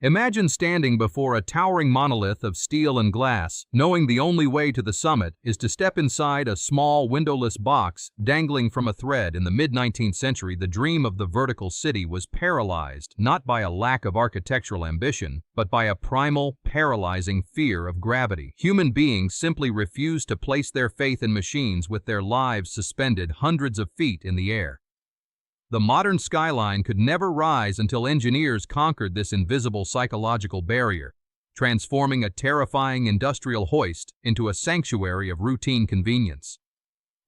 Imagine standing before a towering monolith of steel and glass, knowing the only way to the summit is to step inside a small windowless box dangling from a thread. In the mid-19th century, the dream of the vertical city was paralyzed not by a lack of architectural ambition, but by a primal, paralyzing fear of gravity. Human beings simply refused to place their faith in machines with their lives suspended hundreds of feet in the air. The modern skyline could never rise until engineers conquered this invisible psychological barrier, transforming a terrifying industrial hoist into a sanctuary of routine convenience.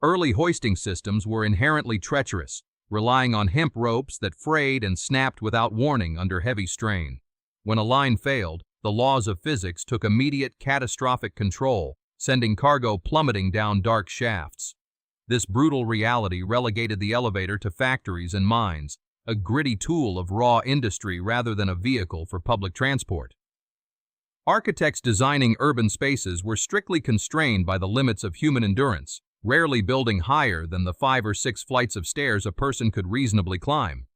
Early hoisting systems were inherently treacherous, relying on hemp ropes that frayed and snapped without warning under heavy strain. When a line failed, the laws of physics took immediate catastrophic control, sending cargo plummeting down dark shafts. This brutal reality relegated the elevator to factories and mines, a gritty tool of raw industry rather than a vehicle for public transport. Architects designing urban spaces were strictly constrained by the limits of human endurance, rarely building higher than the 5 or 6 flights of stairs a person could reasonably climb.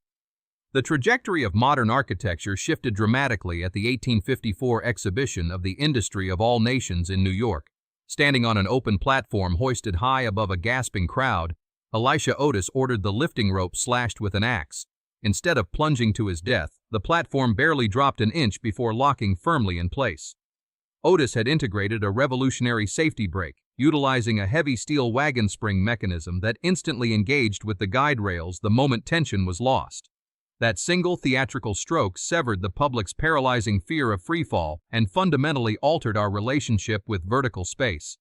The trajectory of modern architecture shifted dramatically at the 1854 exhibition of the Industry of All Nations in New York. Standing on an open platform hoisted high above a gasping crowd, Elisha Otis ordered the lifting rope slashed with an axe. Instead of plunging to his death, the platform barely dropped an inch before locking firmly in place. Otis had integrated a revolutionary safety brake, utilizing a heavy steel wagon spring mechanism that instantly engaged with the guide rails the moment tension was lost. That single theatrical stroke severed the public's paralyzing fear of freefall and fundamentally altered our relationship with vertical space.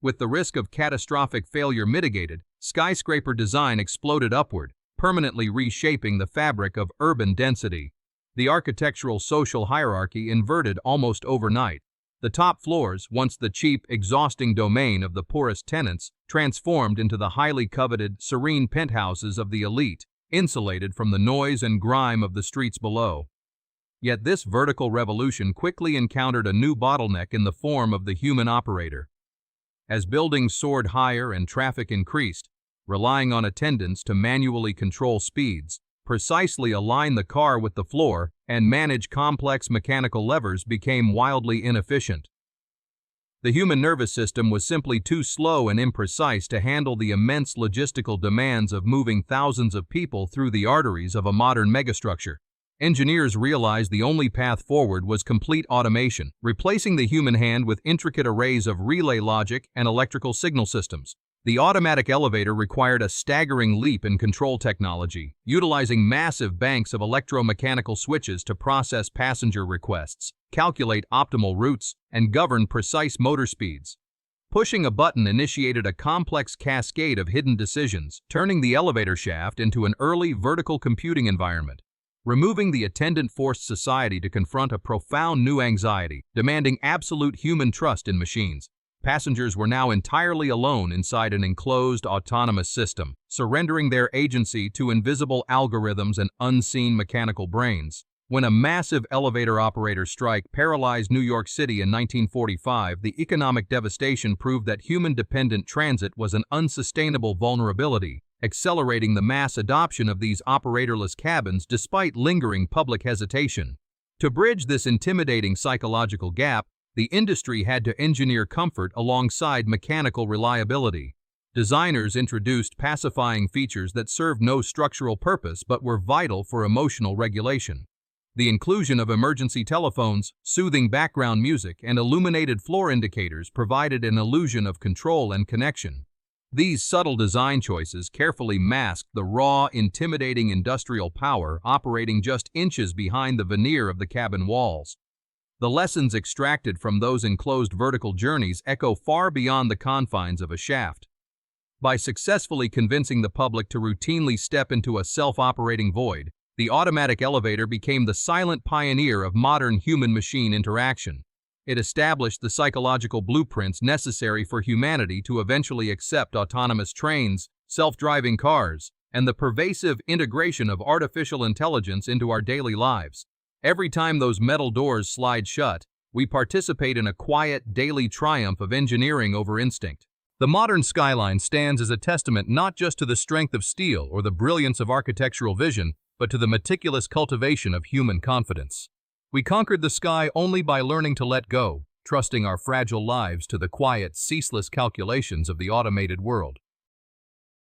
With the risk of catastrophic failure mitigated, skyscraper design exploded upward, permanently reshaping the fabric of urban density. The architectural social hierarchy inverted almost overnight. The top floors, once the cheap, exhausting domain of the poorest tenants, transformed into the highly coveted, serene penthouses of the elite, insulated from the noise and grime of the streets below. Yet this vertical revolution quickly encountered a new bottleneck in the form of the human operator. As buildings soared higher and traffic increased, relying on attendants to manually control speeds, precisely align the car with the floor, and manage complex mechanical levers became wildly inefficient. The human nervous system was simply too slow and imprecise to handle the immense logistical demands of moving thousands of people through the arteries of a modern megastructure. Engineers realized the only path forward was complete automation, replacing the human hand with intricate arrays of relay logic and electrical signal systems. The automatic elevator required a staggering leap in control technology, utilizing massive banks of electromechanical switches to process passenger requests, calculate optimal routes, and govern precise motor speeds. Pushing a button initiated a complex cascade of hidden decisions, turning the elevator shaft into an early vertical computing environment. Removing the attendant forced society to confront a profound new anxiety, demanding absolute human trust in machines. Passengers were now entirely alone inside an enclosed, autonomous system, surrendering their agency to invisible algorithms and unseen mechanical brains. When a massive elevator operator strike paralyzed New York City in 1945, the economic devastation proved that human-dependent transit was an unsustainable vulnerability, accelerating the mass adoption of these operatorless cabins despite lingering public hesitation. To bridge this intimidating psychological gap, the industry had to engineer comfort alongside mechanical reliability. Designers introduced pacifying features that served no structural purpose but were vital for emotional regulation. The inclusion of emergency telephones, soothing background music, and illuminated floor indicators provided an illusion of control and connection. These subtle design choices carefully masked the raw, intimidating industrial power operating just inches behind the veneer of the cabin walls. The lessons extracted from those enclosed vertical journeys echo far beyond the confines of a shaft. By successfully convincing the public to routinely step into a self-operating void, the automatic elevator became the silent pioneer of modern human-machine interaction. It established the psychological blueprints necessary for humanity to eventually accept autonomous trains, self-driving cars, and the pervasive integration of artificial intelligence into our daily lives. Every time those metal doors slide shut, we participate in a quiet, daily triumph of engineering over instinct. The modern skyline stands as a testament not just to the strength of steel or the brilliance of architectural vision, but to the meticulous cultivation of human confidence. We conquered the sky only by learning to let go, trusting our fragile lives to the quiet, ceaseless calculations of the automated world.